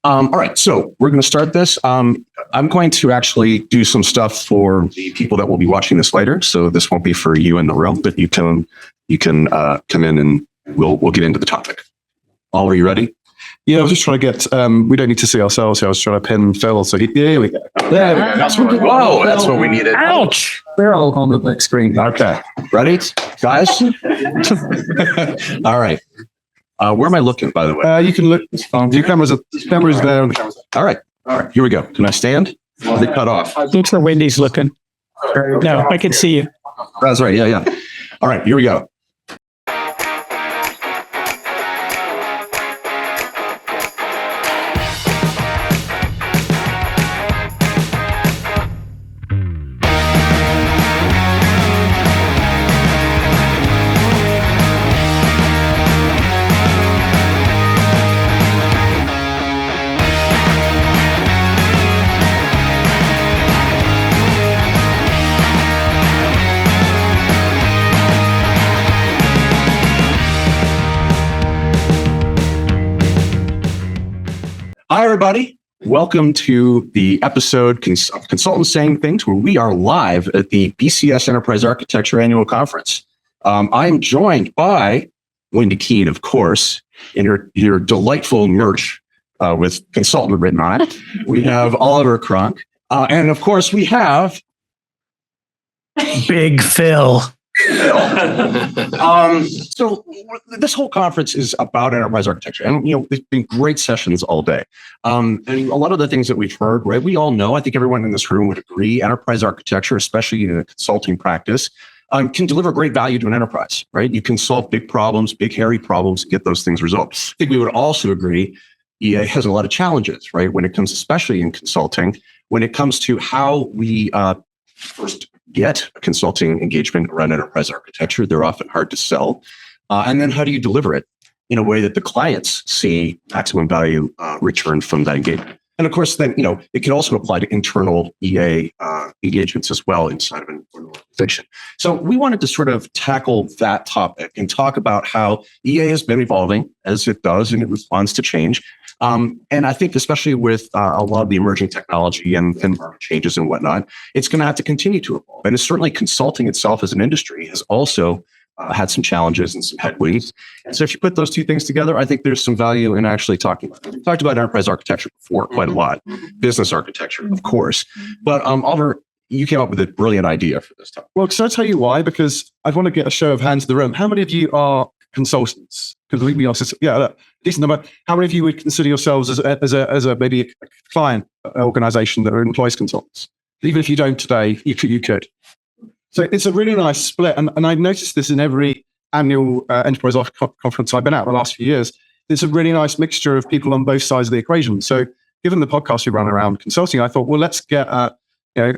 All right, so we're going to start this. I'm going to actually do some stuff for the people that will be watching this later. So this won't be for you in the room, but you can come in and we'll get into the topic. All, are you ready? Yeah, I was just trying to get. We don't need to see ourselves here. I was trying to pin Phil. So there we go. There we go. That's what we needed. Ouch! They're all on the big screen. Okay, ready, guys? All right. Where am I looking, by the way? You can look. Your camera's there. And the camera's All right. Here we go. Can I stand? Or are they cut off? Looks where Wendy's looking. No, I can see you. That's right. Yeah. All right. Here we go. Hi, everybody. Welcome to the episode Consultants Saying Things, where we are live at the BCS Enterprise Architecture Annual Conference. I'm joined by Wendy Keene, of course, in your delightful merch with consultant written on it. We have Oliver Cronk. And, of course, we have Big Phil. So this whole conference is about enterprise architecture, and there's been great sessions all day. And a lot of the things that we've heard, right? We all know. I think everyone in this room would agree. Enterprise architecture, especially in a consulting practice, can deliver great value to an enterprise, right? You can solve big problems, big hairy problems, and get those things resolved. I think we would also agree. EA has a lot of challenges, right? When it comes, especially in consulting, when it comes to how we first get a consulting engagement around enterprise architecture. They're often hard to sell. And then how do you deliver it in a way that the clients see maximum value returned from that engagement? And of course, then, it can also apply to internal EA engagements as well inside of an organization. So we wanted to sort of tackle that topic and talk about how EA has been evolving as it does and it responds to change. And I think especially with a lot of the emerging technology and changes and whatnot, it's going to have to continue to evolve. And it's certainly consulting itself as an industry has also had some challenges and some headwinds. And so if you put those two things together, I think there's some value in actually talking about it. We talked about enterprise architecture before quite a lot, business architecture, of course. But Oliver, you came up with a brilliant idea for this topic. Well, can I tell you why? Because I want to get a show of hands in the room. How many of you are consultants? Because we asked, decent number. How many of you would consider yourselves as a maybe a client organization that employs consultants? Even if you don't today, you could. So it's a really nice split, and I've noticed this in every annual enterprise conference I've been at the last few years. There's a really nice mixture of people on both sides of the equation. So, given the podcast we run around consulting, I thought, well, let's get get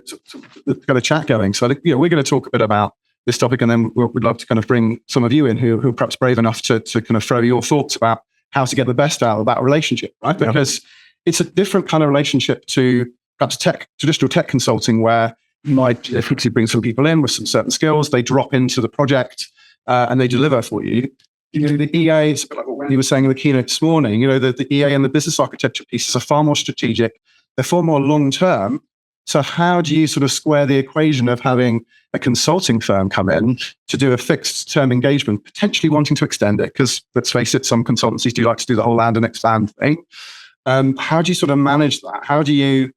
a chat going. So, we're going to talk a bit about this topic, and then we'd love to kind of bring some of you in who are perhaps brave enough to kind of throw your thoughts about how to get the best out of that relationship, right? Because it's a different kind of relationship to perhaps traditional tech consulting, where you might effectively bring some people in with some certain skills, they drop into the project and they deliver for you. The EA, it's like what Wendy was saying in the keynote this morning, the EA and the business architecture pieces are far more strategic, they're far more long-term. So how do you sort of square the equation of having a consulting firm come in to do a fixed term engagement, potentially wanting to extend it? Because let's face it, some consultancies do like to do the whole land and expand thing. How do you sort of manage that? How do you,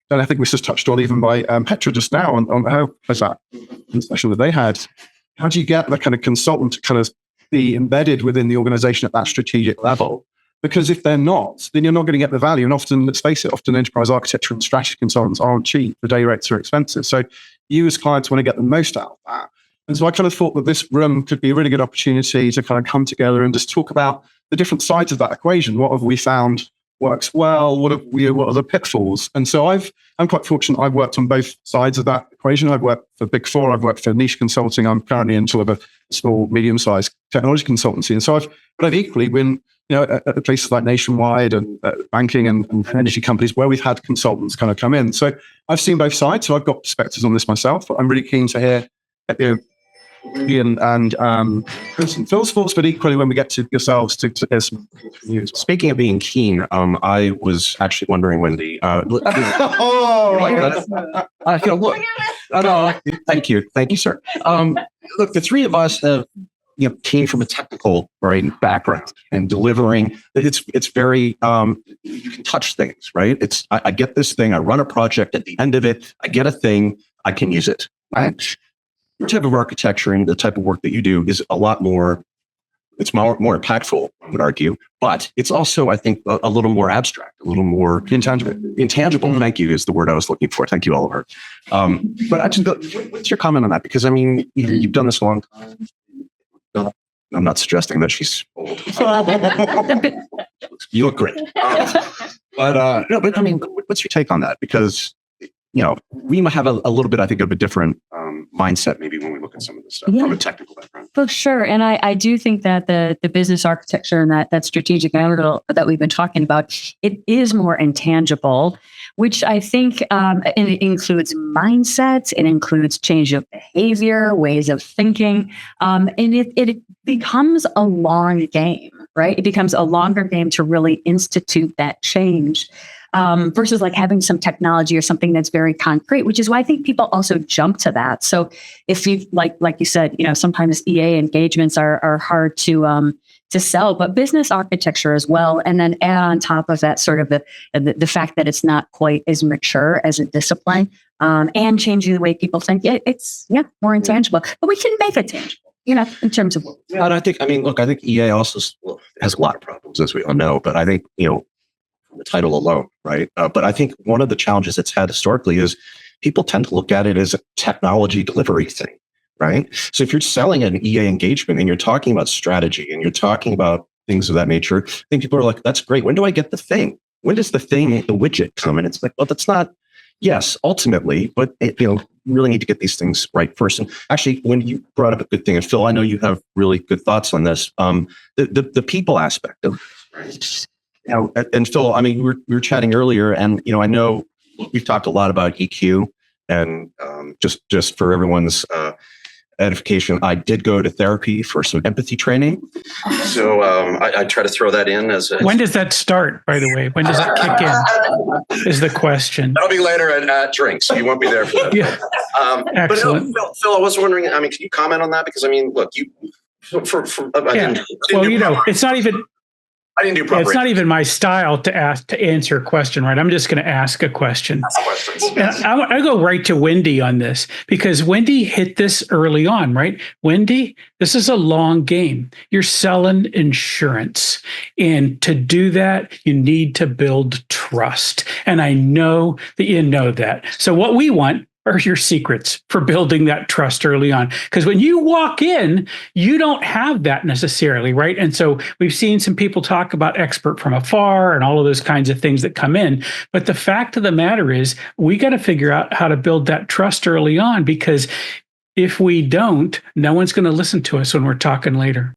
and I think we just touched on even by Petra just now on how was that session that they had. How do you get the kind of consultant to kind of be embedded within the organization at that strategic level? Because if they're not, then you're not going to get the value. And often, let's face it, often enterprise architecture and strategy consultants aren't cheap. The day rates are expensive. So you as clients want to get the most out of that. And so I kind of thought that this room could be a really good opportunity to kind of come together and just talk about the different sides of that equation. What have we found works well? What are the pitfalls? And so I'm quite fortunate. I've worked on both sides of that equation. I've worked for Big Four. I've worked for niche consulting. I'm currently in sort of a small, medium-sized technology consultancy. And so I've equally been, at places like Nationwide and banking and energy companies where we've had consultants kind of come in. So I've seen both sides. So I've got perspectives on this myself. I'm really keen to hear Ian and Phil's thoughts, but equally when we get to yourselves to hear some news. Speaking of being keen, I was actually wondering, Wendy. Look, thank you, sir. Look, the three of us have came from a technical background and delivering. It's very you can touch things, right? I get this thing, I run a project. At the end of it, I get a thing, I can use it. Right? Your type of architecture and the type of work that you do is a lot more. It's more impactful, I would argue, but it's also, I think, a little more abstract, a little more intangible. Intangible, thank you, is the word I was looking for. Thank you, Oliver. But what's your comment on that? Because I mean, you've done this a long time. I'm not suggesting that she's old. You look great. But I mean, what's your take on that? Because we might have a little bit, I think, of a different mindset maybe when we look at some of this stuff from a technical background. For sure. And I do think that the business architecture and that strategic angle that we've been talking about, it is more intangible, which I think it includes mindsets, it includes change of behavior, ways of thinking, and it becomes a long game, right? It becomes a longer game to really institute that change. Versus like having some technology or something that's very concrete, which is why I think people also jump to that. So if you like you said, sometimes EA engagements are hard to sell, but business architecture as well, and then add on top of that sort of the fact that it's not quite as mature as a discipline, and changing the way people think. It's more intangible, but we can make it tangible. In terms of. Yeah, and I think EA also has a lot of problems, as we all know. But I think the title alone, right? But I think one of the challenges it's had historically is people tend to look at it as a technology delivery thing, right? So if you're selling an EA engagement and you're talking about strategy and you're talking about things of that nature, I think people are like, that's great. When do I get the thing? When does the widget come? And it's like, well, that's not, yes, ultimately, but you really need to get these things right first. And actually, when you brought up a good thing, and Phil, I know you have really good thoughts on this, the people aspect of right? And Phil, I mean, we were chatting earlier, and I know we've talked a lot about EQ, and just for everyone's edification, I did go to therapy for some empathy training, so I try to throw that in as. When does that start? By the way, when does that kick in? Is the question. That'll be later at drinks. You won't be there for that. Yeah. Excellent. But Phil, I was wondering. I mean, can you comment on that? Because I mean, look, you for it's not even. I didn't do proper. It's not even my style to answer a question, right? I'm just going to ask a question. And I go right to Wendy on this because Wendy hit this early on, right? Wendy, this is a long game. You're selling insurance. And to do that, you need to build trust. And I know that you know that. So what we want are your secrets for building that trust early on. Because when you walk in, you don't have that necessarily, right? And so we've seen some people talk about expert from afar and all of those kinds of things that come in. But the fact of the matter is, we got to figure out how to build that trust early on, because if we don't, no one's going to listen to us when we're talking later.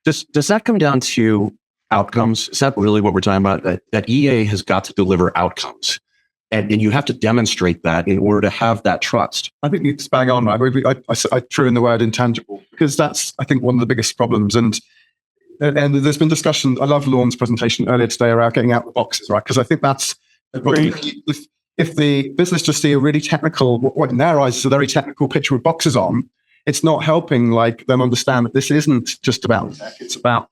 Does that come down to outcomes? Is that really what we're talking about? That EA has got to deliver outcomes. And you have to demonstrate that in order to have that trust. I think it's bang on. I threw in the word intangible because that's, I think, one of the biggest problems. And there's been discussion. I love Lorne's presentation earlier today around getting out the boxes, right? Because I think that's if the business just see a really technical, what in their eyes is a very technical picture with boxes on, it's not helping them understand that this isn't just about tech. It's about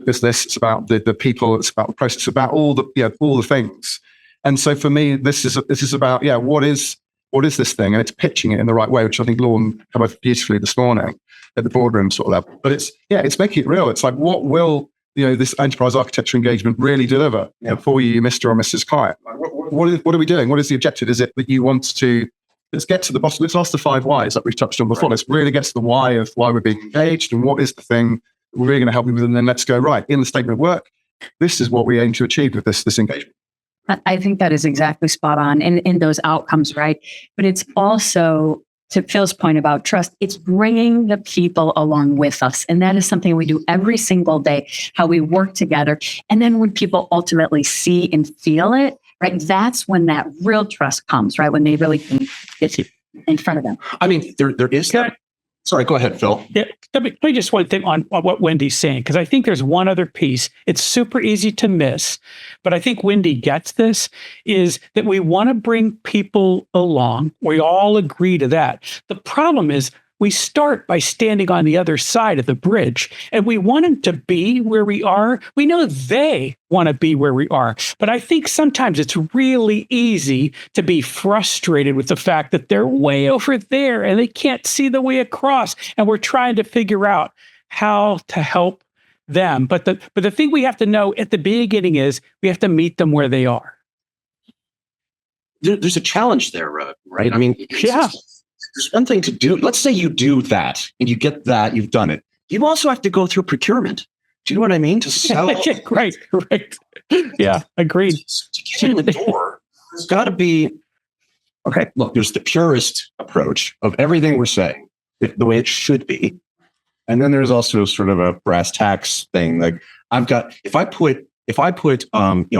business. It's about the people. It's about the process. It's about all the things. And so for me, this is about, what is this thing? And it's pitching it in the right way, which I think Lorne covered beautifully this morning at the boardroom sort of level. But it's making it real. It's like, what will, this enterprise architecture engagement really deliver for you, Mr. or Mrs. Client? Like, what are we doing? What is the objective? Is it that you want to, let's get to the bottom, let's ask the 5 whys that we've touched on before. Let's really get to the why of why we're being engaged and what is the thing we're really going to help you with. And then let's go, right, in the statement of work, this is what we aim to achieve with this engagement. I think that is exactly spot on in those outcomes, right? But it's also, to Phil's point about trust, it's bringing the people along with us. And that is something we do every single day, how we work together. And then when people ultimately see and feel it, right, that's when that real trust comes, right? When they really can get in front of them. I mean, there is that. Sorry, go ahead, Phil. Yeah, let me just one thing on what Wendy's saying, because I think there's one other piece. It's super easy to miss, but I think Wendy gets this, is that we want to bring people along. We all agree to that. The problem is we start by standing on the other side of the bridge, and we want them to be where we are. We know they want to be where we are, but I think sometimes it's really easy to be frustrated with the fact that they're way over there and they can't see the way across, and we're trying to figure out how to help them. But the thing we have to know at the beginning is we have to meet them where they are. There's a challenge there, right? I mean, Yeah. there's one thing to do. Let's say you do that and you get that, you've done it. You also have to go through procurement. Do you know what I mean? To sell. Yeah, right. Yeah, agreed. To get in the door, there's got to be, okay, look, there's the purist approach of everything we're saying, the way it should be. And then there's also sort of a brass tacks thing. Like if I put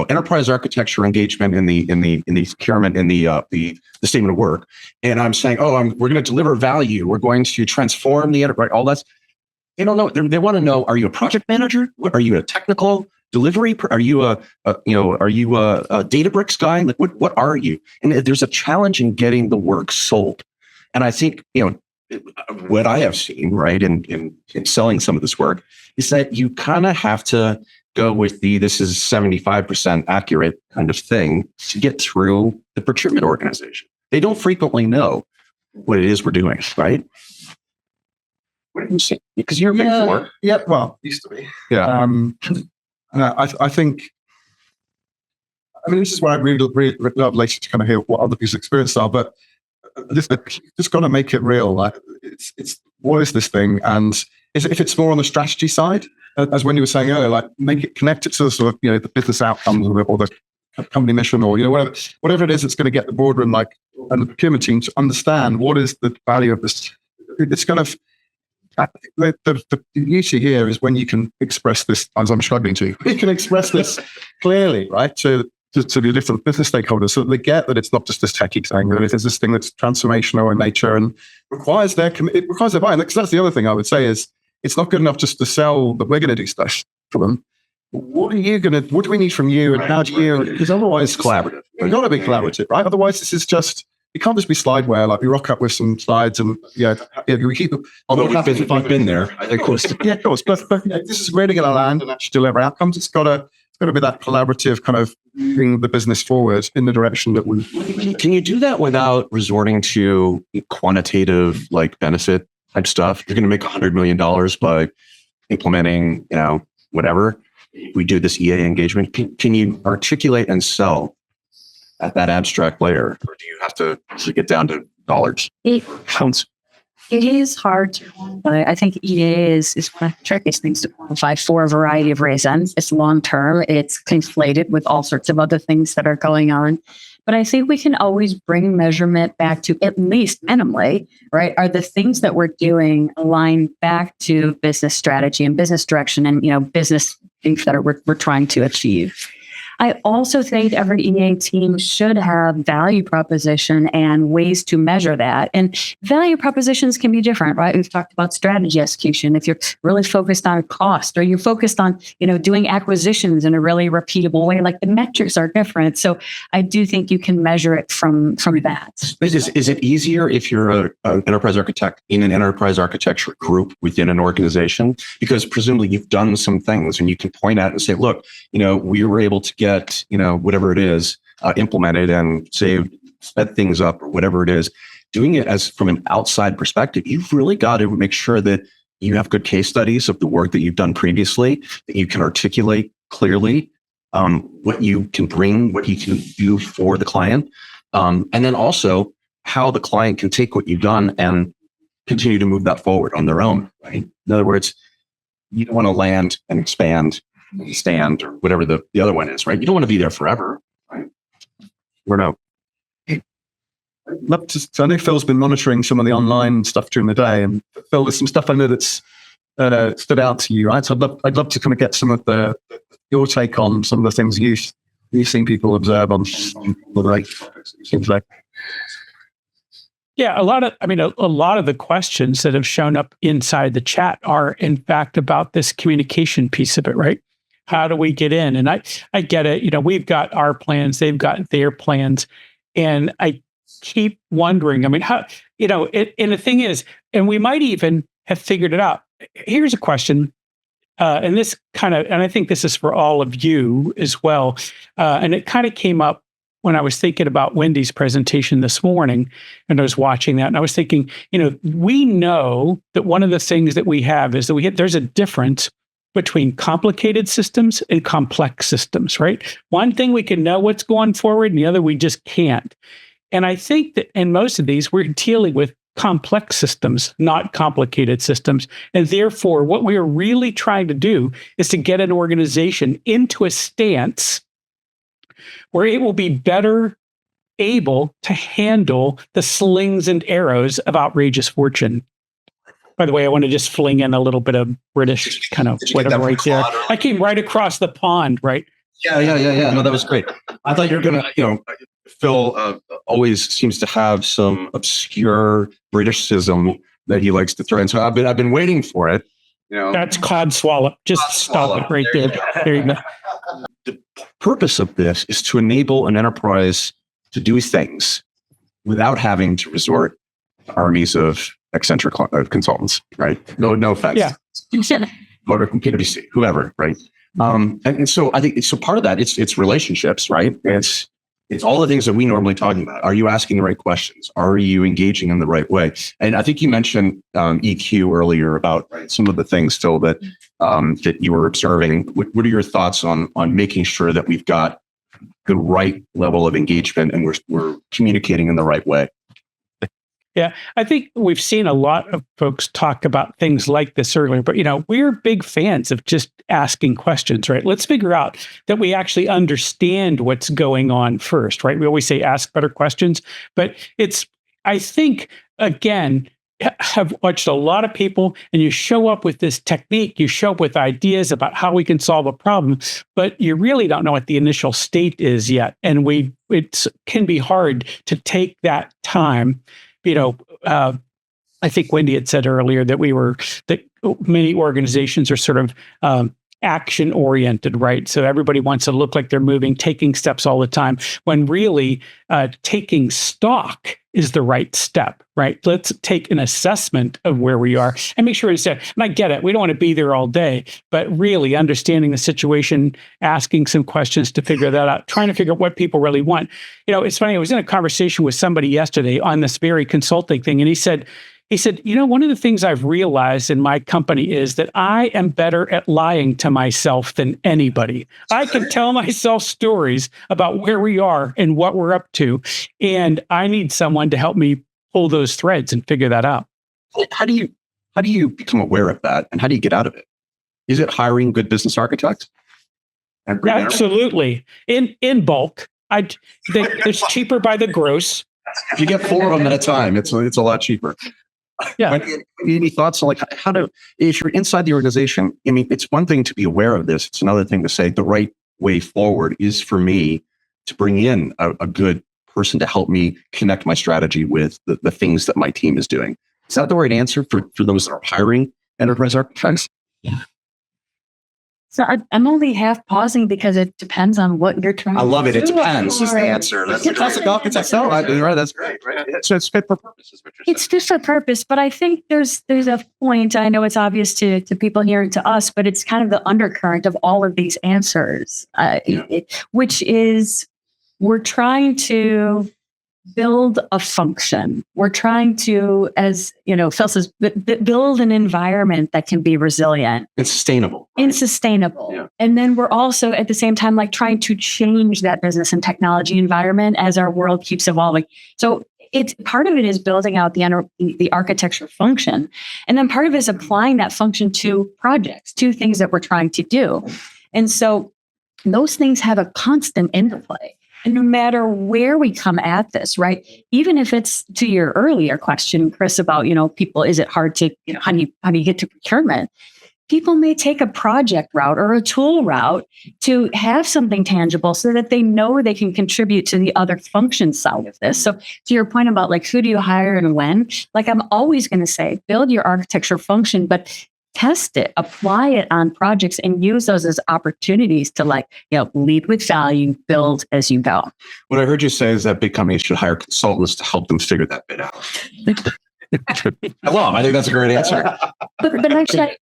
enterprise architecture engagement in the procurement, in the statement of work, and I'm saying, we're going to deliver value, we're going to transform the enterprise, all that's, they don't know. They want to know: are you a project manager? Are you a technical delivery? Are you a Databricks guy? Like, what are you? And there's a challenge in getting the work sold. And I think what I have seen, right, in selling some of this work, is that you kind of have to go with this is 75% accurate kind of thing to get through the procurement organization. They don't frequently know what it is we're doing, right? What do you see? Because you're big for. Yeah, well, used to be. Yeah. I think, this is where I really love later to kind of hear what other people's experiences are, but just got to make it real. Like, it's what is this thing? And if it's more on the strategy side, as when you were saying earlier, like make it connected to the sort of, the business outcomes of it, or the company mission, or, whatever it is that's going to get the boardroom, and the procurement team to understand what is the value of this. It's kind of, the beauty here is when you can express this, as I'm struggling to, you can express this clearly, right, to the different business stakeholders, so that they get that it's not just this techie thing, that it is this thing that's transformational in nature and requires their buy-in. Because that's the other thing I would say is, it's not good enough just to sell that we're going to do stuff for them. What do we need from you? And how do you, because otherwise it's collaborative. We've got to be collaborative, right? Otherwise this is just, it can't just be slideware. Like we rock up with some slides and we keep them. Although we've been there, of course. Yeah, of course. But this is really going to land and actually deliver outcomes. It's got to be that collaborative kind of bring the business forward in the direction that we. Can you do that without resorting to quantitative benefit type stuff? You're going to make $100 million by implementing, whatever. We do this EA engagement. Can you articulate and sell at that abstract layer, or do you have to get down to dollars? Pounds. It is hard to quantify. I think EA is one of the trickiest things to quantify for a variety of reasons. It's long term. It's conflated with all sorts of other things that are going on. But I think we can always bring measurement back to, at least minimally, right? Are the things that we're doing aligned back to business strategy and business direction and, business things that we're trying to achieve? I also think every EA team should have value proposition and ways to measure that. And value propositions can be different, right? We've talked about strategy execution. If you're really focused on cost, or you're focused on, doing acquisitions in a really repeatable way, like the metrics are different. So I do think you can measure it from that. Is it easier if you're an enterprise architect in an enterprise architecture group within an organization? Because presumably you've done some things and you can point out and say, look, we were able to get, whatever it is, implemented and sped things up or whatever it is. Doing it as from an outside perspective, you've really got to make sure that you have good case studies of the work that you've done previously, that you can articulate clearly what you can bring, what you can do for the client. And then also how the client can take what you've done and continue to move that forward on their own, right? In other words, you don't want to land and expand and stand or whatever the other one is, right? You don't want to be there forever, right? Or no. I know Phil's been monitoring some of the online stuff during the day, and Phil, there's some stuff I know that's stood out to you, right? So I'd love to kind of get some of your take on some of the things you've seen people observe on the right. Seems like. Yeah, a lot of the questions that have shown up inside the chat are in fact about this communication piece of it, right? How do we get in? And I get it. We've got our plans, they've got their plans. And I keep wondering, how, and the thing is, and we might even have figured it out. Here's a question. And I think this is for all of you as well. And it kind of came up when I was thinking about Wendy's presentation this morning, and I was watching that, and I was thinking, we know that one of the things that we have is that there's a difference between complicated systems and complex systems, right? One thing we can know what's going forward, and the other we just can't. And I think that in most of these, we're dealing with complex systems, not complicated systems. And therefore, what we are really trying to do is to get an organization into a stance where it will be better able to handle the slings and arrows of outrageous fortune. By the way, I want to just fling in a little bit of British kind of whatever right there. I came right across the pond, right? Yeah. No, that was great. I thought you were going to, Phil always seems to have some obscure Britishism that he likes to throw in. So I've been waiting for it. That's cod swallow. Just stop it right there. There you go. The purpose of this is to enable an enterprise to do things without having to resort to armies of eccentric consultants, right? No offense. Yeah. Or PwC, whoever, right? And so I think part of that it's relationships, right? It's all the things that we normally talk about. Are you asking the right questions? Are you engaging in the right way? And I think you mentioned EQ earlier about some of the things still that that you were observing. What are your thoughts on making sure that we've got the right level of engagement and we're communicating in the right way? Yeah, I think we've seen a lot of folks talk about things like this earlier, but we're big fans of just asking questions, right? Let's figure out that we actually understand what's going on first, right? We always say ask better questions, but I think, again, have watched a lot of people, and you show up with this technique, you show up with ideas about how we can solve a problem, but you really don't know what the initial state is yet. And it can be hard to take that time. I think Wendy had said earlier that many organizations are sort of action oriented, right? So everybody wants to look like they're moving, taking steps all the time, when really taking stock is the right step, right? Let's take an assessment of where we are and make sure instead, and I get it, we don't want to be there all day, but really understanding the situation, asking some questions to figure that out, trying to figure out what people really want. It's funny, I was in a conversation with somebody yesterday on this very consulting thing, and he said, one of the things I've realized in my company is that I am better at lying to myself than anybody. I can tell myself stories about where we are and what we're up to, and I need someone to help me pull those threads and figure that out. How do you become aware of that, and how do you get out of it? Is it hiring good business architects? Absolutely. In bulk. It's cheaper by the gross. If you get 4 of them at a time, it's a lot cheaper. Yeah. Any thoughts on if you're inside the organization? It's one thing to be aware of this. It's another thing to say the right way forward is for me to bring in a good person to help me connect my strategy with the things that my team is doing. Is that the right answer for those that are hiring enterprise architects? Yeah. So I'm only half pausing because it depends on what you're trying to do. I love it. It depends. That's the answer. That's the classic architect. Right. That's great. Right. So it's fit for purpose, is what you're saying. It's fit for purpose, but I think there's a point. I know it's obvious to people here and to us, but it's kind of the undercurrent of all of these answers, which is we're trying to build a function. We're trying to, as Phil says, build an environment that can be resilient and sustainable. Yeah. And then we're also at the same time trying to change that business and technology environment as our world keeps evolving. So it's part of it is building out the architecture function, and then part of it is applying that function to projects, to things that we're trying to do. And so those things have a constant interplay. And no matter where we come at this, right? Even if it's to your earlier question, Chris, about, people, is it hard to, how do you get to procurement? people may take a project route or a tool route to have something tangible so that they know they can contribute to the other function side of this. So to your point about like, who do you hire and when, like I'm always going to say, build your architecture function, but test it, apply it on projects and use those as opportunities to like, lead with value, build as you go. What I heard you say is that big companies should hire consultants to help them figure that bit out. I think that's a great answer. But actually,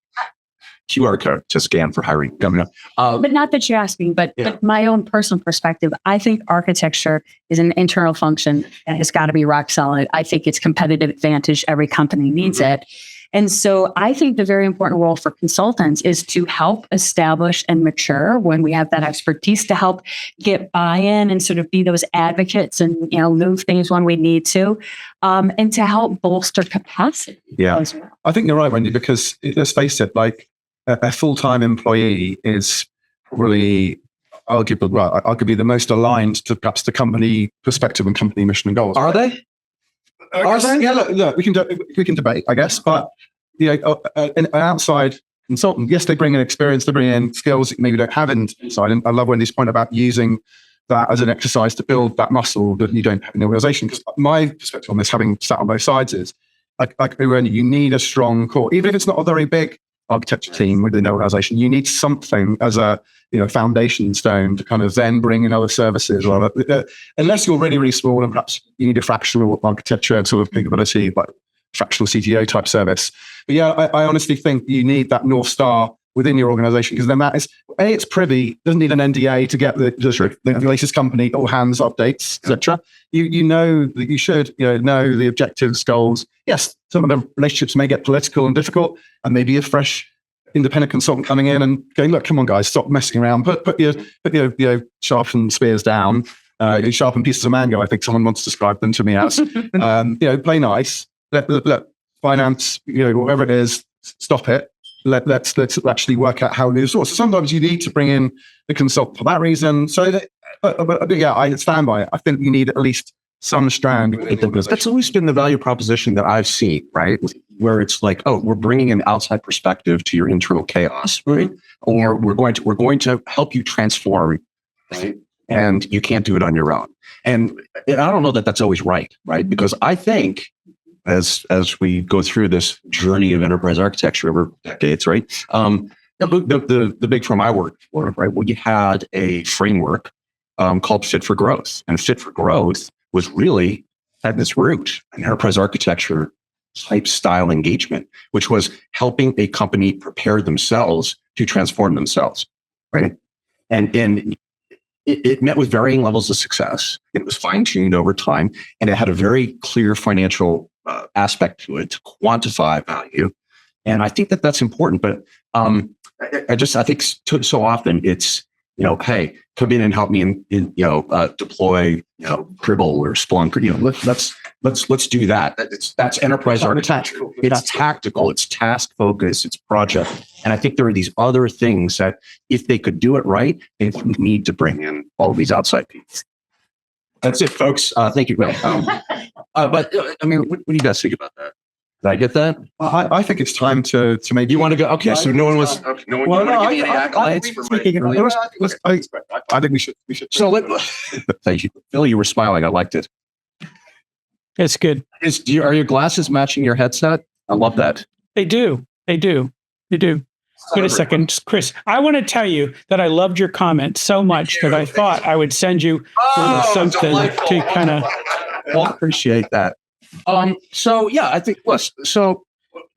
QR code to scan for hiring coming up. but not that you're asking, but my own personal perspective, I think architecture is an internal function and it's got to be rock solid. I think it's competitive advantage. Every company needs it. And so I think the very important role for consultants is to help establish and mature when we have that expertise to help get buy-in and sort of be those advocates and, move things when we need to, and to help bolster capacity. Yeah. As well. I think you're right, Wendy, because let's face it, like a full-time employee is probably arguably the most aligned to perhaps the company perspective and company mission and goals. Are they? Yeah, look, we can debate, I guess, but an outside consultant, yes, they bring in experience, they bring in skills that you maybe don't have inside. And I love Wendy's point about using that as an exercise to build that muscle that you don't have in the organization. Because my perspective on this, having sat on both sides, is like you need a strong core, even if it's not a very big architecture team within the organization. You need something as a foundation stone to kind of then bring in other services. Or unless you're really, really small and perhaps you need a fractional architecture sort of capability, like fractional CTO type service. But yeah, I honestly think you need that North Star within your organization, because then that is, it's privy, doesn't need an NDA to get the latest company, all hands updates, etc. You know that you should know the objectives, goals. Yes, some of the relationships may get political and difficult, and maybe a fresh independent consultant coming in and going, look, come on guys, stop messing around, put your sharpened spears down, sharpened pieces of mango, I think someone once described them to me as. Play nice, let finance, whatever it is, stop it. Let's actually work out how we do this. So sometimes you need to bring in the consultant for that reason. So that, I stand by it. I think you need at least some strand. That's always been the value proposition that I've seen, right? Where it's like, oh, we're bringing an outside perspective to your internal chaos, right? Or we're going to help you transform, right? And you can't do it on your own. And I don't know that that's always right? Because I think as we go through this journey of enterprise architecture over decades, right? The big firm I worked for, right? Well, you had a framework called Fit for Growth, and Fit for Growth was really had this root, an enterprise architecture type style engagement, which was helping a company prepare themselves to transform themselves, right? And it met with varying levels of success. It was fine-tuned over time, and it had a very clear financial aspect to it to quantify value. And I think that that's important. But I think so often it's, hey, come in and help me in deploy, Cribble or Splunk. Let's do that. That's enterprise architecture. It's tactical. It's task focused. It's project. And I think there are these other things that if they could do it right, they wouldn't need to bring in all these outside people. That's it, folks. Thank you. But what do you guys think about that? Did I get that? I think it's time to make. You want to go? Okay, so no one was. Okay, no one. Well, no, give me any accolades for my. I think we should. So thank you, Phil. You were smiling. I liked it. It's good. Are your glasses matching your headset? I love that. They do. Wait a second, Chris. I want to tell you that I loved your comment so much that I thought I would send you something to kind of. Well, appreciate that. So yeah, I think so.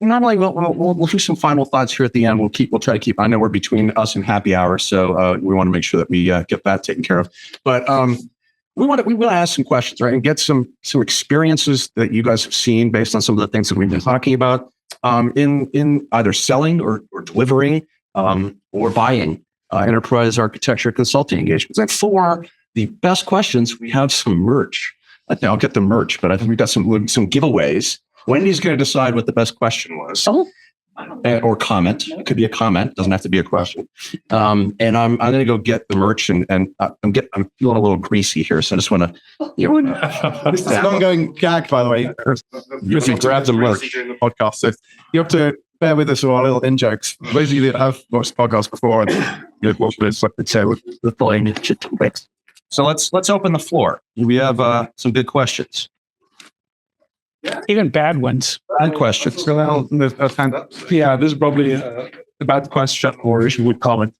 Normally we'll do some final thoughts here at the end. We'll try to keep. I know we're between us and happy hour, so we want to make sure that we get that taken care of. But we want to ask some questions, right, and get some experiences that you guys have seen based on some of the things that we've been talking about in either selling or delivering or buying enterprise architecture consulting engagements. And for the best questions, we have some merch. I think I'll get the merch, but I think we've got some giveaways. Wendy's going to decide what the best question was. Oh. Or comment. It could be a comment. Doesn't have to be a question. And I'm going to go get the merch, and I'm feeling a little greasy here, so I just want to. This is an ongoing gag, by the way. You grab the merch podcast, so you have to bear with us for our little in jokes. Those of you that have watched podcasts before, and you've watched this, like the two, the following topics. So let's open the floor. We have some good questions. Even bad ones. Bad questions. Well, yeah, this is probably a bad question, or if you would comment.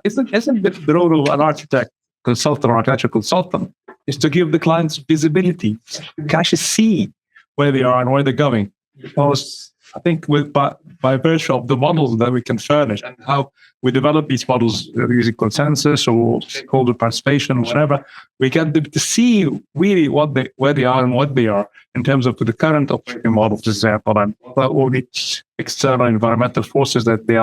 Isn't the role of an architect, consultant, or architectural consultant is to give the clients visibility, to actually see where they are and where they're going? Because I think by virtue of the models that we can furnish and how we develop these models using consensus or stakeholder participation, whatever, we get them to see really where they are and what they are in terms of the current operating model, for example, and all the external environmental forces that they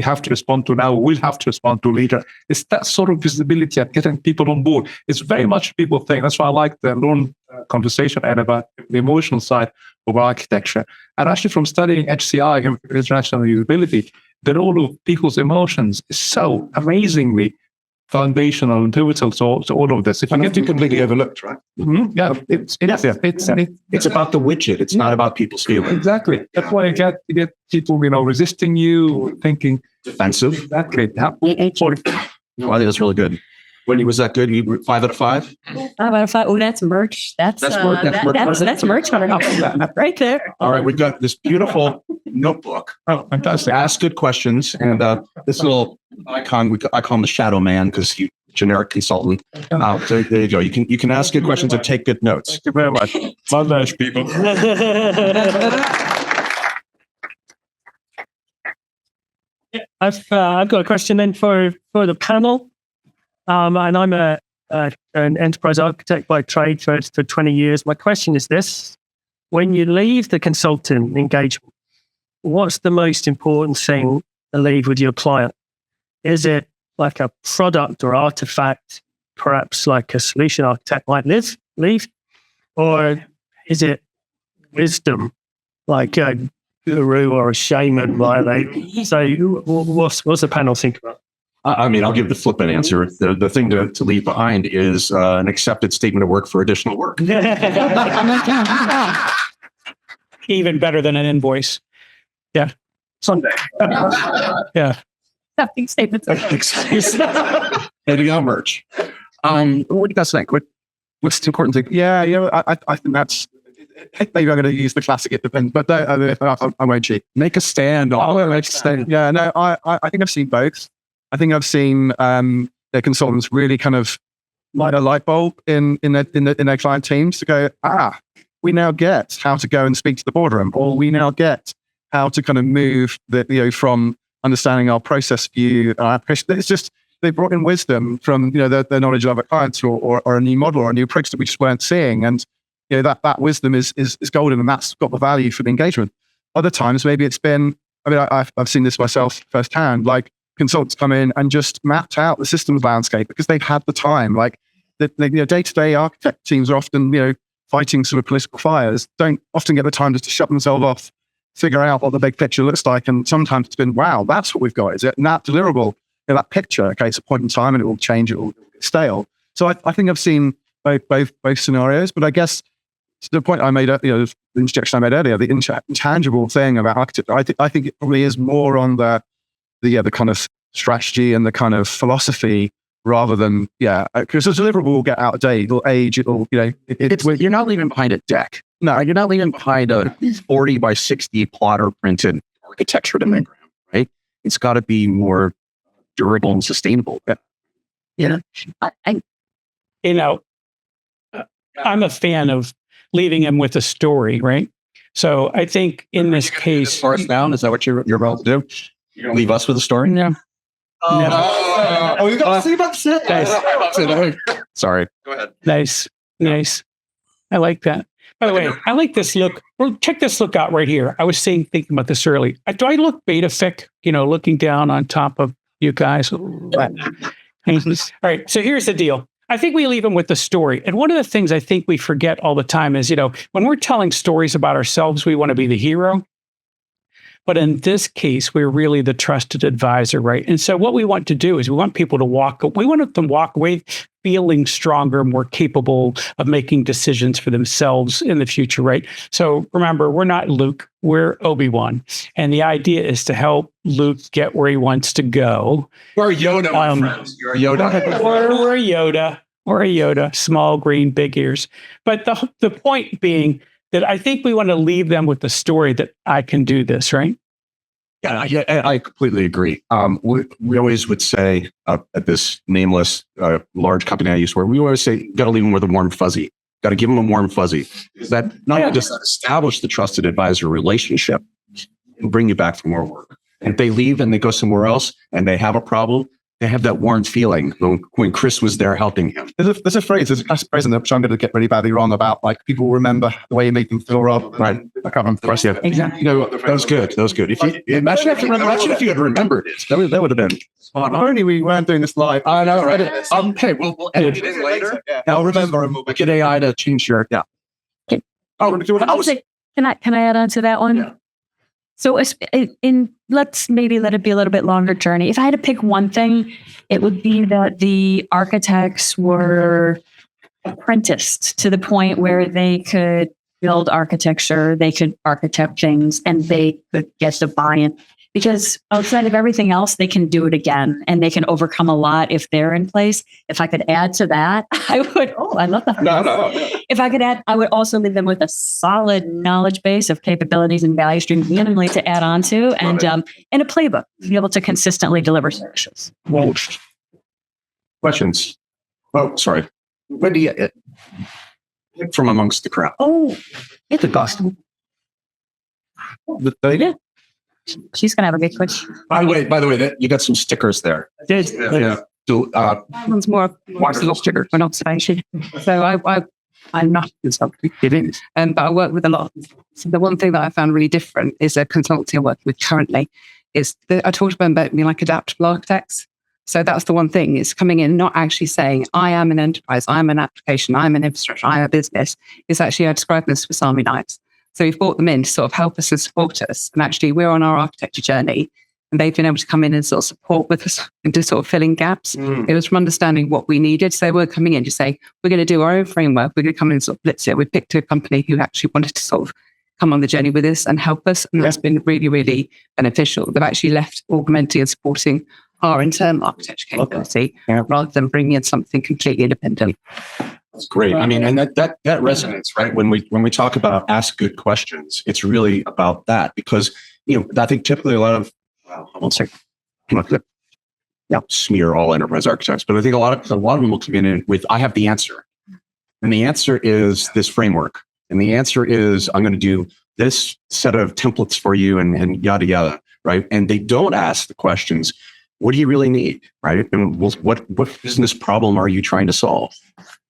have to respond to now, will have to respond to later. It's that sort of visibility and getting people on board. It's very much a people thing. That's why I like the Lorne conversation and about the emotional side of architecture. And actually from studying HCI, International Usability, the role of people's emotions is so amazingly foundational and pivotal to all of this. If I get you completely overlooked, right? yeah, it's about the widget. It's not about people's feelings. exactly. That's why you get people, resisting you, thinking Defensive. exactly. Oh, I think that's really good. Wendy, was that good? You 5 out of 5? 5 out of 5. Oh, that's merch. That's merch. that's merch right there. All right, we've got this beautiful notebook. Oh, fantastic. Ask good questions, and this little icon I call him the Shadow Man because he's generic consultant. There you go. You can ask good questions and take good notes. Thank you very much. Much, people. I've got a question then for the panel. And I'm an enterprise architect by trade for 20 years. My question is this: when you leave the consulting engagement, what's the most important thing to leave with your client? Is it like a product or artifact, perhaps like a solution architect might leave? Or is it wisdom, like a guru or a shaman? So what's the panel think about? I mean, I'll give the flippant answer. The thing to leave behind is an accepted statement of work for additional work. Even better than an invoice. Yeah. Sunday. Yeah. Nothing statements. Heading out merch. What do you guys think? What's the important thing? Yeah, I think that's. Maybe I'm going to use the classic. It depends, but I won't cheat. Make a stand. Make a stand. Yeah, no, I think I've seen both. I think I've seen their consultants really kind of light a light bulb in their client teams to go, we now get how to go and speak to the boardroom, or we now get how to kind of move from understanding our process view. It's just they brought in wisdom from their knowledge of other clients or a new model or a new approach that we just weren't seeing, and that wisdom is golden, and that's got the value for the engagement. Other times, maybe it's been. I mean, I've seen this myself firsthand. Like consultants come in and just mapped out the systems landscape because they've had the time. Like the day-to-day architect teams are often fighting sort of political fires. Don't often get the time just to shut themselves off, figure out what the big picture looks like, and sometimes it's been, wow, that's what we've got. Is it? And that deliverable, that picture. Okay, it's a point in time, and it will change. It will get stale. So I think I've seen both scenarios, but I guess. To the point I made, the introduction I made earlier, the intangible thing about architecture, I think it probably is more on the kind of strategy and the kind of philosophy rather than, because the deliverable will get out of date, it'll age, you're not leaving behind a deck. No, you're not leaving behind a 40 by 60 plotter printed architecture diagram, right? It's got to be more durable and sustainable. I'm a fan of leaving him with a story, right? So I think in this case, Force down. Is that what you're about to do? You're going to leave us with a story? No. You got to see about that. Sorry. Go ahead. Nice. I like that. By the way, I like this look. Well, check this look out right here. I was thinking about this early. Do I look betafic? Looking down on top of you guys. All right. So here's the deal. I think we leave them with the story. And one of the things I think we forget all the time is, when we're telling stories about ourselves, we want to be the hero. But in this case, we're really the trusted advisor, right? And so what we want to do is we want them to walk away feeling stronger, more capable of making decisions for themselves in the future, right? So remember, we're not Luke, we're Obi-Wan. And the idea is to help Luke get where he wants to go. We're Yoda, my friends. You're a Yoda. We're Yoda. We're a Yoda, small, green, big ears. But the point being that I think we want to leave them with the story that I can do this, right? Yeah, I completely agree. We always would say at this nameless large company I used to work, we always say, got to leave them with a warm fuzzy. Got to give them a warm fuzzy. That not only just establish the trusted advisor relationship and bring you back for more work. And if they leave and they go somewhere else and they have a problem, they have that warm feeling when Chris was there helping him. There's a phrase, there's a classic phrase in there, which I'm going to get really badly wrong about, like, people remember the way you make them feel rather than, Right. I can't remember the rest of it. Exactly. You know, that was good. That was good. If you imagine if you had remembered it, that would have been spot on. Only we weren't doing this live. I know, right? Okay, we'll edit it in later. Yeah. I'll remember and we'll get AI to change your, yeah. Okay. Oh, we're going to do it. I would say, can I add on to that one? Yeah. So let's maybe let it be a little bit longer journey. If I had to pick one thing, it would be that the architects were apprenticed to the point where they could build architecture, they could architect things, and they could get the buy-in. Because outside of everything else, they can do it again and they can overcome a lot if they're in place. If I could add to that, I would, I love that. No. If I could add, I would also leave them with a solid knowledge base of capabilities and value streams minimally to add on to and a playbook to be able to consistently deliver services. Well, questions? Oh, sorry. Wendy, from amongst the crowd. Oh, it's a costume. Yeah. She's going to have a good question. By the way, you got some stickers there. Did Yeah. So, That one's more little sugar for an observation. So I'm not a consultant, but I work with a lot. So the one thing that I found really different is a consultancy I work with currently is that I talked about being like adaptable architects. So that's the one thing, is coming in, not actually saying, I am an enterprise, I'm an application, I'm an infrastructure, I'm a business. It's actually, I describe this with army knives. So we've brought them in to sort of help us and support us. And actually, we're on our architecture journey. And they've been able to come in and sort of support with us and do sort of filling gaps. It was from understanding what we needed. So they were coming in to say, we're going to do our own framework. We're going to come in and sort of blitz it. We picked a company who actually wanted to sort of come on the journey with us and help us. And that's been really, really beneficial. They've actually left augmenting and supporting our internal architecture capability rather than bringing in something completely independent. That's great. I mean, and that resonates, right? When we talk about ask good questions, it's really about that because, I think typically a lot of, I won't say, I'm not going to smear all enterprise architects, but I think a lot of them will come in with, I have the answer. And the answer is this framework. And the answer is, I'm going to do this set of templates for you and yada, yada, right? And they don't ask the questions, what do you really need, right? And what business problem are you trying to solve?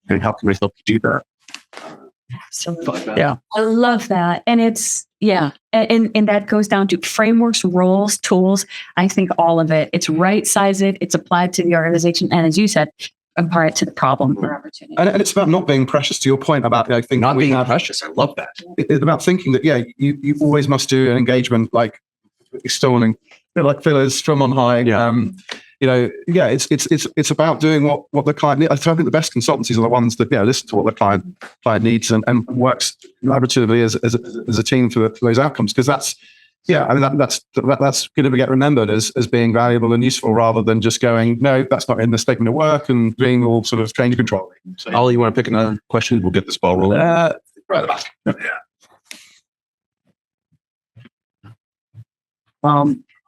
And how can we help you do that? Absolutely. Yeah. I love that. And it's, and that goes down to frameworks, roles, tools. I think all of it, it's right size it, it's applied to the organization. And as you said, apply it to the problem or opportunity. And it's about not being precious, to your point about, I think, Not being precious. I love that. it's about thinking that, you always must do an engagement like extolling, like fillers from on high. It's about doing what the client needs. I think the best consultancies are the ones that listen to what the client needs and works collaboratively as a team for those outcomes. Because that's going to get remembered as being valuable and useful rather than just going, no, that's not in the statement of work and being all sort of change control. So, Ollie, you want to pick another question? We'll get this ball rolling. right about.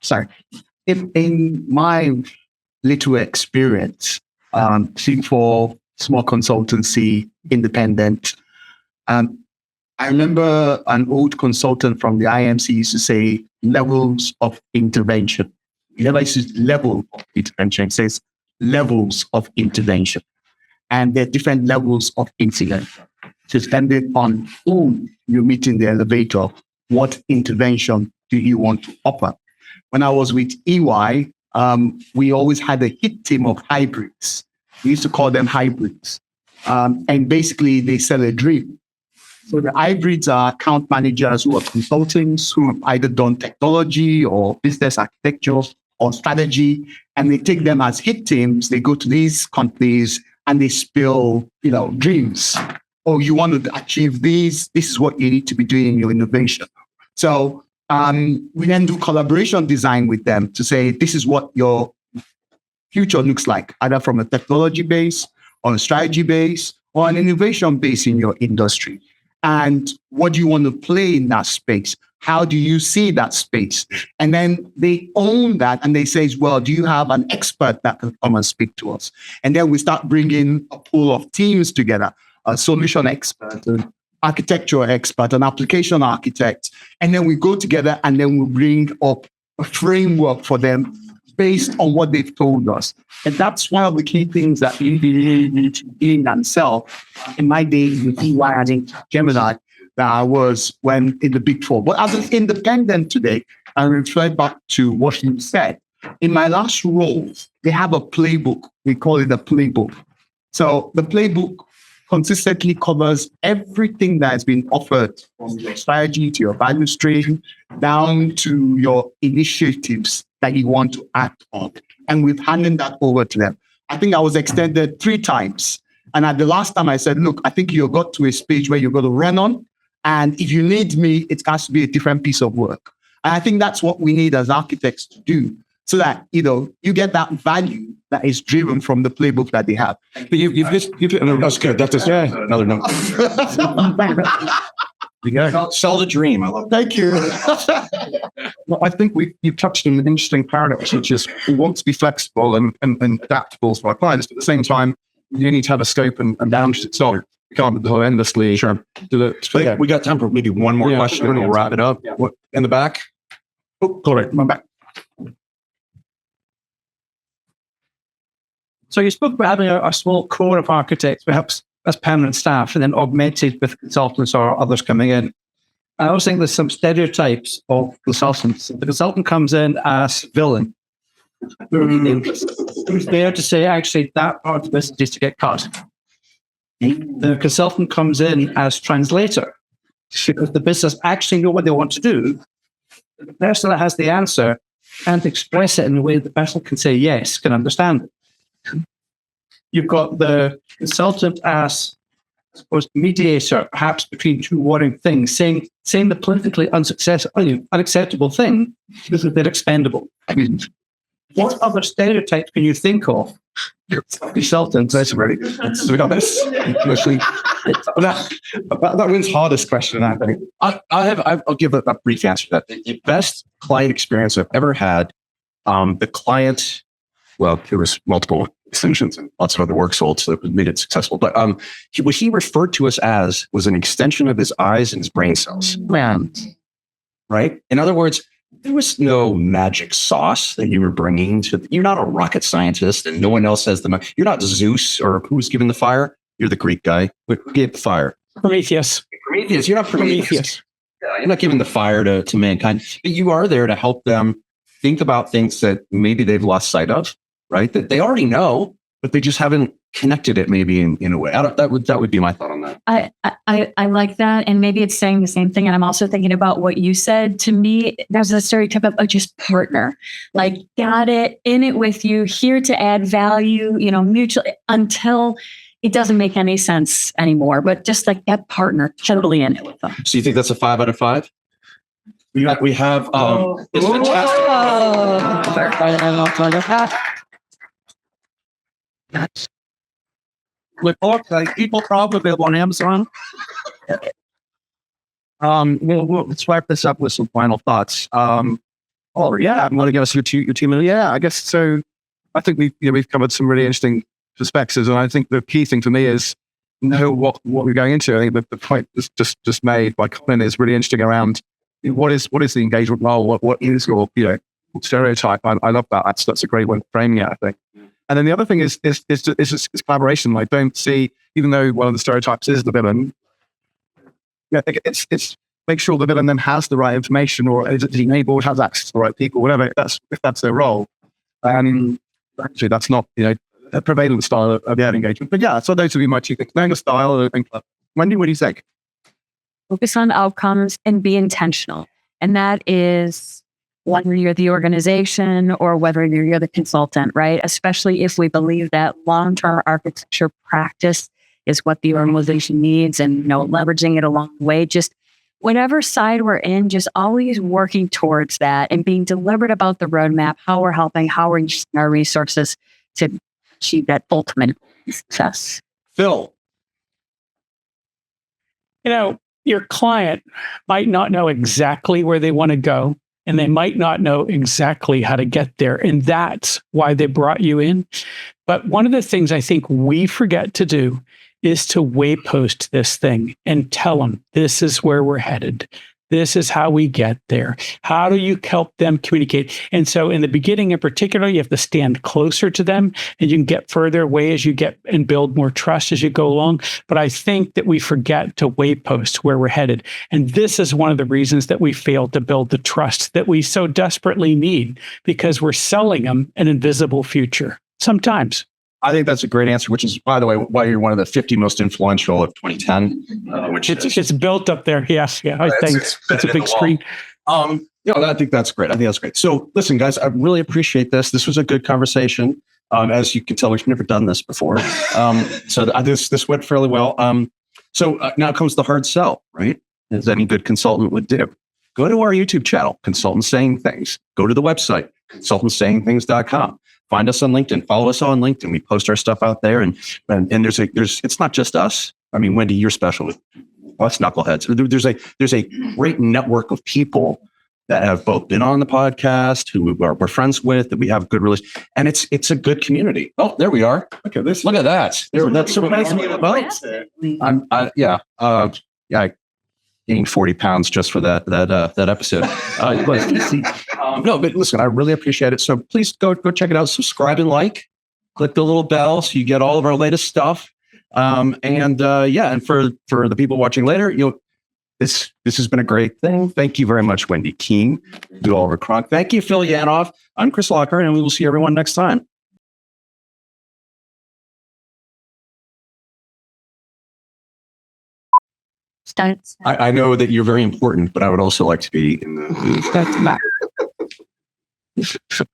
Sorry. In my little experience, seeing for small consultancy, independent, I remember an old consultant from the IMC used to say levels of intervention. He never used level of intervention. He says levels of intervention. And there are different levels of intervention. So depending on whom you meet in the elevator, what intervention do you want to offer? When I was with EY, we always had a hit team of hybrids. We used to call them hybrids. And basically, they sell a dream. So the hybrids are account managers who are consultants who have either done technology or business architecture or strategy, and they take them as hit teams. They go to these companies and they spill, dreams. Oh, you want to achieve these? This is what you need to be doing in your innovation. So we then do collaboration design with them to say, this is what your future looks like, either from a technology base or a strategy base or an innovation base in your industry. And what do you want to play in that space? How do you see that space? And then they own that and they say, well, do you have an expert that can come and speak to us? And then we start bringing a pool of teams together, a solution expert, an architectural expert, an application architect. And then we go together and then we bring up a framework for them based on what they've told us. And that's one of the key things that you need to do and sell. In my days with EY and Gemini, that I was when in the Big Four. But as an independent today, I refer back to what you said. In my last role, they have a playbook. We call it a playbook. So the playbook consistently covers everything that has been offered, from your strategy to your value stream, down to your initiatives that you want to act on. And we've handed that over to them. I think I was extended 3 times. And at the last time I said, look, I think you got to a stage where you're going to run on. And if you need me, it has to be a different piece of work. And I think that's what we need as architects to do, so that, you get that value that is driven from the playbook that they have. But you've that's good. That's another number. Sell the dream. I love that. Thank you. Well, I think you've touched on an interesting paradox, which is we want to be flexible and adaptable to our clients, but at the same time, you need to have a scope and boundaries. So you can't go endlessly. Sure. We got time for maybe one more question and we'll wrap it up. Yeah. What, in the back? Oh, correct. My back. So you spoke about having a small core of architects, perhaps as permanent staff, and then augmented with consultants or others coming in. I also think there's some stereotypes of consultants. The consultant comes in as villain. It's fair to say, actually, that part of the business is to get cut. The consultant comes in as translator, because the business actually know what they want to do. The person that has the answer can't express it in a way that the person can say yes, can understand it. You've got the consultant as, I suppose, mediator, perhaps between two warring things, saying the politically unacceptable thing because they're expendable. What other stereotypes can you think of? Consultants. That's very good. To be honest, that wins hardest question, I think. I'll give a brief answer to that. The best client experience I've ever had, the client, well, there was multiple extensions and lots of other work sold, so it made it successful. But what he referred to us as was an extension of his eyes and his brain cells. Right? In other words, there was no magic sauce that you were bringing. You're not a rocket scientist, and no one else has you're not Zeus, or who's given the fire. You're the Greek guy. Who gave the fire? Prometheus. Prometheus. You're not Prometheus. Yeah, you're not giving the fire to mankind, but you are there to help them think about things that maybe they've lost sight of. Right? That they already know, but they just haven't connected it maybe in a way. That would be my thought on that. I like that. And maybe it's saying the same thing. And I'm also thinking about what you said to me. There's a stereotype of just partner, like got it, in it with you, here to add value, mutually, until it doesn't make any sense anymore. But just like that partner, totally in it with them. So you think that's a 5 out of 5? We have this fantastic. With people probably on Amazon. We'll wrap this up with some final thoughts. I'm going to give us your 2 minutes. Yeah, I guess so. I think we've covered some really interesting perspectives, and I think the key thing for me is know what we're going into. I think the point just made by Colin is really interesting around what is the engagement role, what is your stereotype. I love that. That's a great way of framing it, I think. And then the other thing is collaboration. Like, don't see, even though one of the stereotypes is the villain, it's make sure the villain then has the right information, or is enabled, has access to the right people, whatever. If that's their role. Actually, that's not a prevalent style of the ad engagement. But yeah, so those would be my 2 things: knowing the style and club. Wendy, what do you think? Focus on outcomes and be intentional. And that is whether you're the organization or whether you're the consultant, right? Especially if we believe that long-term architecture practice is what the organization needs, and leveraging it along the way. Just whatever side we're in, just always working towards that and being deliberate about the roadmap, how we're helping, how we're using our resources to achieve that ultimate success. Phil. Your client might not know exactly where they want to go, and they might not know exactly how to get there. And that's why they brought you in. But one of the things I think we forget to do is to waypost this thing and tell them this is where we're headed. This is how we get there. How do you help them communicate? And so in the beginning in particular, you have to stand closer to them, and you can get further away as you get and build more trust as you go along. But I think that we forget to waypost where we're headed. And this is one of the reasons that we fail to build the trust that we so desperately need, because we're selling them an invisible future sometimes. I think that's a great answer, which is, by the way, why you're one of the 50 most influential of 2010, which it's built up there. Yes. Yeah. I think it's a big screen. I think that's great. So listen, guys, I really appreciate this. This was a good conversation. As you can tell, we've never done this before. So this went fairly well. So now comes the hard sell, right? As any good consultant would do. Go to our YouTube channel, Consultants Saying Things. Go to the website, consultantsayingthings.com. Find us on LinkedIn. Follow us on LinkedIn. We post our stuff out there, and there's it's not just us. I mean, Wendy, you're special with us knuckleheads. There's a great network of people that have both been on the podcast, who we're friends with, that we have good relations, and it's a good community. Oh, there we are. Look at this. Look at that. That's so nice. I gained 40 pounds just for that episode. But listen, I really appreciate it. So please go check it out. Subscribe and click the little bell so you get all of our latest stuff. And for the people watching later, this has been a great thing. Thank you very much, Wendy King, do Oliver Cronk. Thank you, Phil Yanoff. I'm Chris Locker, and we will see everyone next time. I know that you're very important, but I would also like to be in the.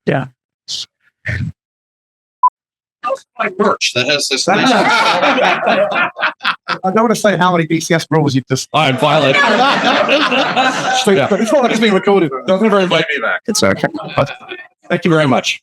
Yeah. My merch that has this. I don't want to say how many BCS rules you've just. I violate. It's not like it's being recorded. Don't ever invite me back. It's okay. Thank you very much.